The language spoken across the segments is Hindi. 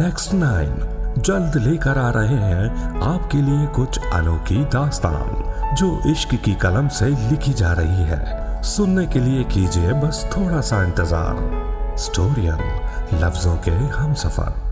नेक्स्ट 9 जल्द लेकर आ रहे हैं आपके लिए कुछ अनोखी दास्तान जो इश्क की कलम से लिखी जा रही है। सुनने के लिए कीजिए बस थोड़ा सा इंतजार। स्टोरियन, लफ्जों के हमसफर।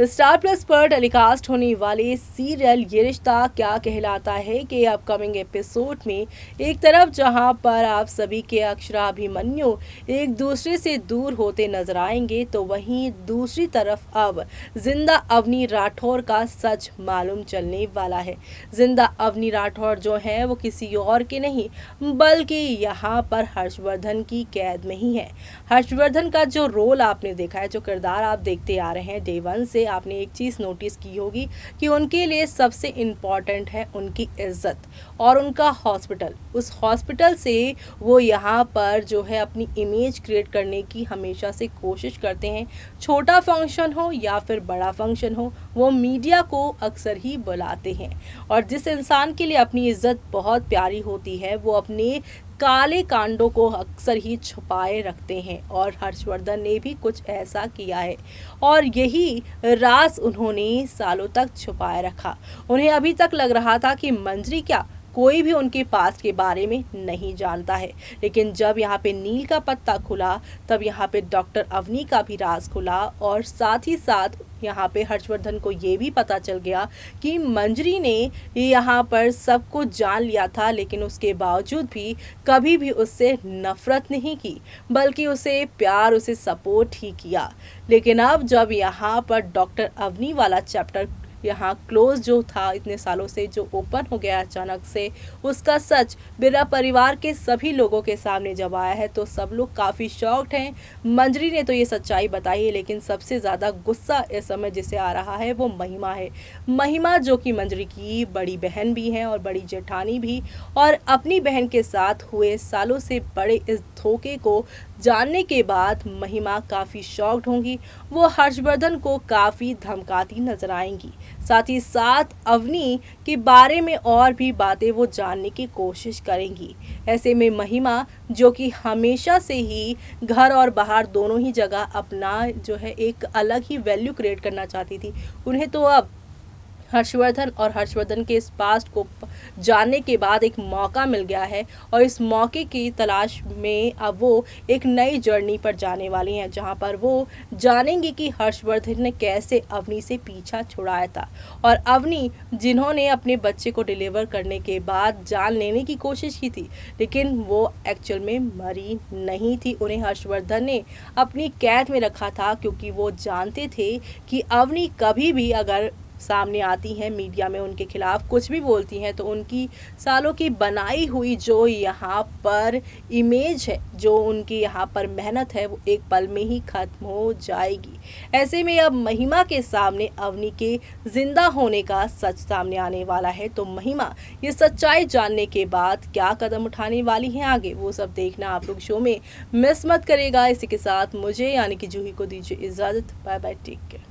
स्टार प्लस पर टेलीकास्ट होने वाले सीरियल ये रिश्ता क्या कहलाता है के अपकमिंग एपिसोड में एक तरफ जहां पर आप सभी के अक्षराभिमन्यु एक दूसरे से दूर होते नजर आएंगे, तो वहीं दूसरी तरफ अब जिंदा अवनी राठौर का सच मालूम चलने वाला है। जिंदा अवनी राठौर जो है वो किसी और के नहीं बल्कि यहाँ पर हर्षवर्धन की कैद में ही है। हर्षवर्धन का जो रोल आपने देखा है, जो किरदार आप देखते आ रहे हैं डे 1 से, आपने एक चीज़ नोटिस की होगी कि उनके लिए सबसे इम्पॉर्टेंट है उनकी इज्जत और उनका हॉस्पिटल। उस हॉस्पिटल से वो यहाँ पर जो है अपनी इमेज क्रिएट करने की हमेशा से कोशिश करते हैं। छोटा फंक्शन हो या फिर बड़ा फंक्शन हो, वो मीडिया को अक्सर ही बुलाते हैं। और जिस इंसान के लिए अपनी इज्जत बहुत प्यारी होती है, वो अपने काले कांडों को अक्सर ही छुपाए रखते हैं और हर्षवर्धन ने भी कुछ ऐसा किया है और यही राज उन्होंने सालों तक छुपाए रखा। उन्हें अभी तक लग रहा था कि मंजरी क्या, कोई भी उनके पास के बारे में नहीं जानता है, लेकिन जब यहाँ पे नील का पत्ता खुला तब यहाँ पे डॉक्टर अवनी का भी राज खुला और साथ ही साथ यहाँ पे हर्षवर्धन को ये भी पता चल गया कि मंजरी ने यहाँ पर सब कुछ जान लिया था, लेकिन उसके बावजूद भी कभी भी उससे नफरत नहीं की बल्कि उसे प्यार, उसे सपोर्ट ही किया। लेकिन अब जब यहाँ पर डॉक्टर अवनी वाला चैप्टर यहाँ क्लोज जो था इतने सालों से, जो ओपन हो गया अचानक से, उसका सच बिरला परिवार के सभी लोगों के सामने जब आया है तो सब लोग काफ़ी शॉक्ड हैं। मंजरी ने तो ये सच्चाई बताई है, लेकिन सबसे ज़्यादा गुस्सा इस समय जिसे आ रहा है वो महिमा है। महिमा जो कि मंजरी की बड़ी बहन भी है और बड़ी जेठानी भी, और अपनी बहन के साथ हुए सालों से बड़े इस धोखे को जानने के बाद महिमा काफ़ी शॉक्ड होंगी। वो हर्षवर्धन को काफ़ी धमकाती नजर आएंगी। साथ ही साथ अवनी के बारे में और भी बातें वो जानने की कोशिश करेंगी। ऐसे में महिमा जो कि हमेशा से ही घर और बाहर दोनों ही जगह अपना जो है एक अलग ही वैल्यू क्रिएट करना चाहती थी, उन्हें तो अब हर्षवर्धन और हर्षवर्धन के इस पास्ट को जानने के बाद एक मौका मिल गया है और इस मौके की तलाश में अब वो एक नई जर्नी पर जाने वाली हैं, जहां पर वो जानेंगी कि हर्षवर्धन ने कैसे अवनी से पीछा छुड़ाया था और अवनी जिन्होंने अपने बच्चे को डिलीवर करने के बाद जान लेने की कोशिश की थी, लेकिन वो एक्चुअल में मरी नहीं थी। उन्हें हर्षवर्धन ने अपनी कैद में रखा था क्योंकि वो जानते थे कि अवनी कभी भी अगर सामने आती हैं, मीडिया में उनके खिलाफ कुछ भी बोलती हैं, तो उनकी सालों की बनाई हुई जो यहाँ पर इमेज है, जो उनकी यहाँ पर मेहनत है, वो एक पल में ही खत्म हो जाएगी। ऐसे में अब महिमा के सामने अवनी के जिंदा होने का सच सामने आने वाला है, तो महिमा ये सच्चाई जानने के बाद क्या कदम उठाने वाली हैं आगे, वो सब देखना आप लोग शो में मिस मत करेगा। इसी के साथ मुझे यानी कि जूही को दीजिए इजाज़त। Bye bye, take care.